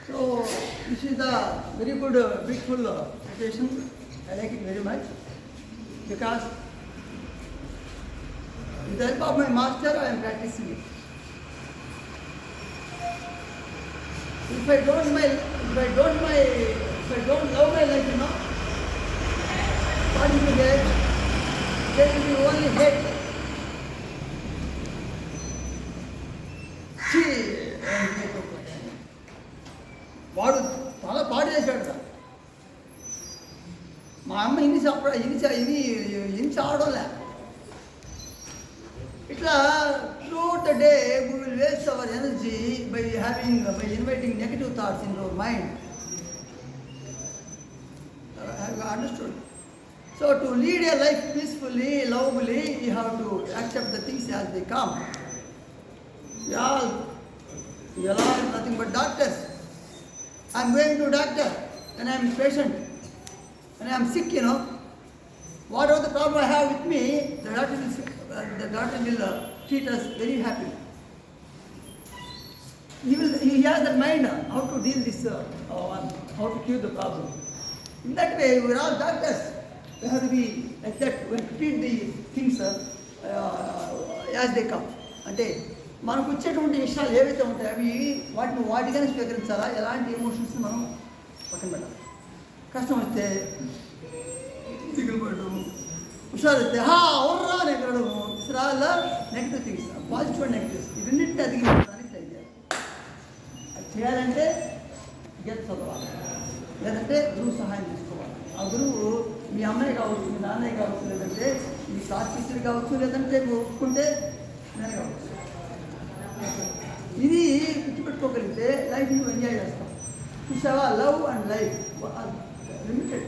So this is the very good, beautiful meditation. I like it very much because with the help of my master, I am practicing it. If I don't love my life, what will you get? There will be only hate. వాడు చాలా పాడు చేశాడు. మా అమ్మ ఇన్ని ఆడలే. ఇట్లా throughout the day we will waste our energy by inviting negative thoughts in our mind. Have you understood? So to lead a life peacefully, lovably, you have to accept the things as they come. We all are nothing but doctors. I am going to doctor and I am patient and I am sick, Whatever the problem I have with me, the doctor will treat us very happy. He has that mind how to deal this, how to cure the problem. In that way, we are all doctors. We have to be like that when to treat the things as they come. అంటే మనకు వచ్చేటువంటి విషయాలు ఏవైతే ఉంటాయో అవి వాటిగానే స్వీకరించాలా. ఎలాంటి emotions మనం పక్కన పెట్టాలి. కష్టం వస్తే దిగులు పడడం, హుషారు వస్తే ఔర్రా అని ఎక్కడము, ఇస్రాల్లో negative things, positive and negatives ఈ రెండింటిని అధిగమించడానికి ట్రై చేయాలి. అది చేయాలంటే గీత చదవాలి, లేదంటే గురువు సహాయం తీసుకోవాలి. ఆ గురువు మీ అమ్మాయి కావచ్చు, మీ నాన్నయ్య కావచ్చు, లేదంటే మీ క్లాస్ టీచర్ కావచ్చు, లేదంటే ఒప్పుకుంటే నేను కావచ్చు. ఇది గుర్తుపెట్టుకోగలిగితే లైఫ్ నువ్వు ఎంజాయ్ చేస్తాం. చూసావా, లవ్ అండ్ లైఫ్ లిమిటెడ్.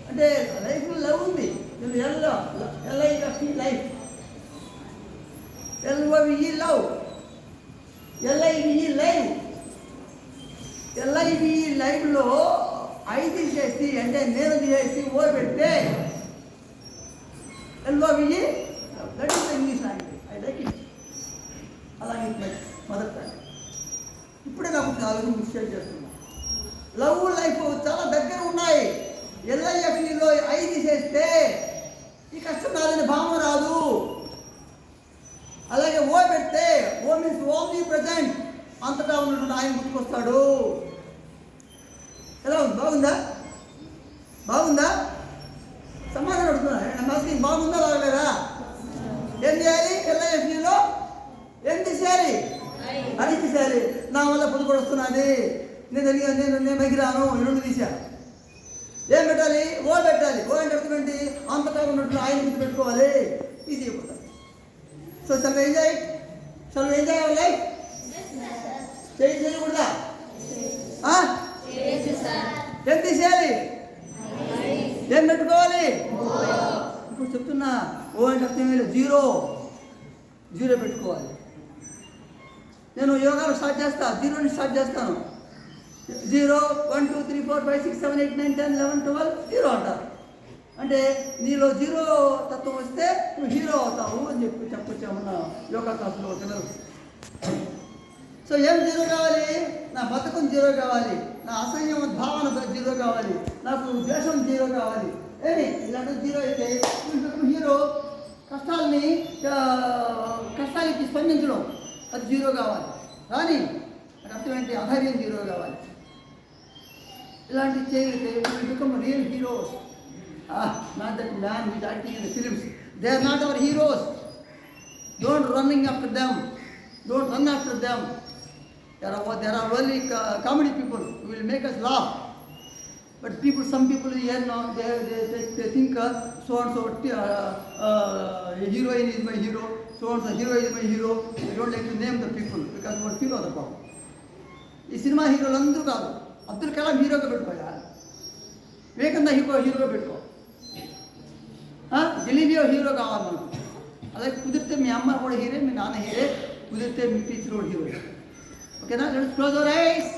అంటే లైఫ్లో లవ్ ఉంది. Life L O V E love, LIVE live. LIVE లైవ్లో ఐదు చేసి అంటే నేను చేసి ఓ పెడితే L O V E that is English language. I like it. అలాగే మదర్ టంగ్. ఇప్పుడే నాకు నాలుగు మిస్టేక్ చేస్తున్నాను. లవ్ లైఫ్ చాలా దగ్గర ఉన్నాయి. ఎల్ఐఎఫ్ఈలో ఐదు చేస్తే ఈ కష్టం రాదని భావన రాదు. అలాగే ఓ పెడితే ఓ మీన్స్ ఓమ్లీ ప్రజెంట్, అంతటా ఉన్నటువంటి ఆయన గుర్తుకొస్తాడు. ఎలా ఉంది? బాగుందా? సమాధానం అడుగుతున్నా. బాగుందా బాగలేదా? ఏం చేయాలి? ఎల్ఐఎఫ్ఈలో ఏం తీసేయాలి? అది తీసేయాలి. నా వల్ల పొద్దుపడి వస్తున్నది, నేను ఎగిరాను, రెండు తీశాను. ఏం పెట్టాలి? ఓ పెట్టాలి. ఓ అంటే అర్థం ఏంటి? అంతటా ఉన్నట్టు ఆయన గుర్తు పెట్టుకోవాలి. ఇది అయిపోతుంది. So shall we enjoy our life? చేయకూడదా? ఏం తీసేయాలి? ఏం పెట్టుకోవాలి? ఇప్పుడు చెప్తున్నా. ఓ అంటే అర్థం లేదు, జీరో పెట్టుకోవాలి. నేను యోగాలు స్టార్ట్ చేస్తా, జీరోని స్టార్ట్ చేస్తాను. 0 1 2 3 4 5 6 7 8 9 10 11 12 జీరో అంటారు. అంటే నీలో జీరో తత్వం వస్తే నువ్వు హీరో అవుతావు అని చెప్పొచ్చామన్న యోగా క్లాసులో పిల్లలు. సో ఏం జీరో కావాలి? నా బతకం జీరో కావాలి, నా అసహ్యం భావన జీరో కావాలి, నాకు ద్వేషం జీరో కావాలి. ఏమి ఇలాంటి జీరో అయితే హీరో. కష్టానికి స్పందించడం అది జీరో కావాలి. కానీ నాకు అర్థం ఏంటి? అధైర్యం జీరో కావాలి. ఇలాంటివి చేయగలిగితే become real heroes. Not that man with acting in the films. They are not our heroes. Don't run after them. There are only comedy people who will make us laugh. But some people here now, they think so and so heroine is my hero, so and so hero is my hero. They don't like to name the people because they feel the problem. ఈ cinema హీరోలు అందరూ కాదు. అబ్దుల్ కలాం హీరోగా పెట్టుకోయా, వివేకానంద హీరోగా పెట్టుకో, Galileo hero కావాలి మనకు. అలాగే కుదిరితే మీ అమ్మ కూడా హీరే, మీ నాన్న హీరే, కుదిరితే మీ టీచర్ కూడా హీరో. ఓకేనా? Let's close our eyes.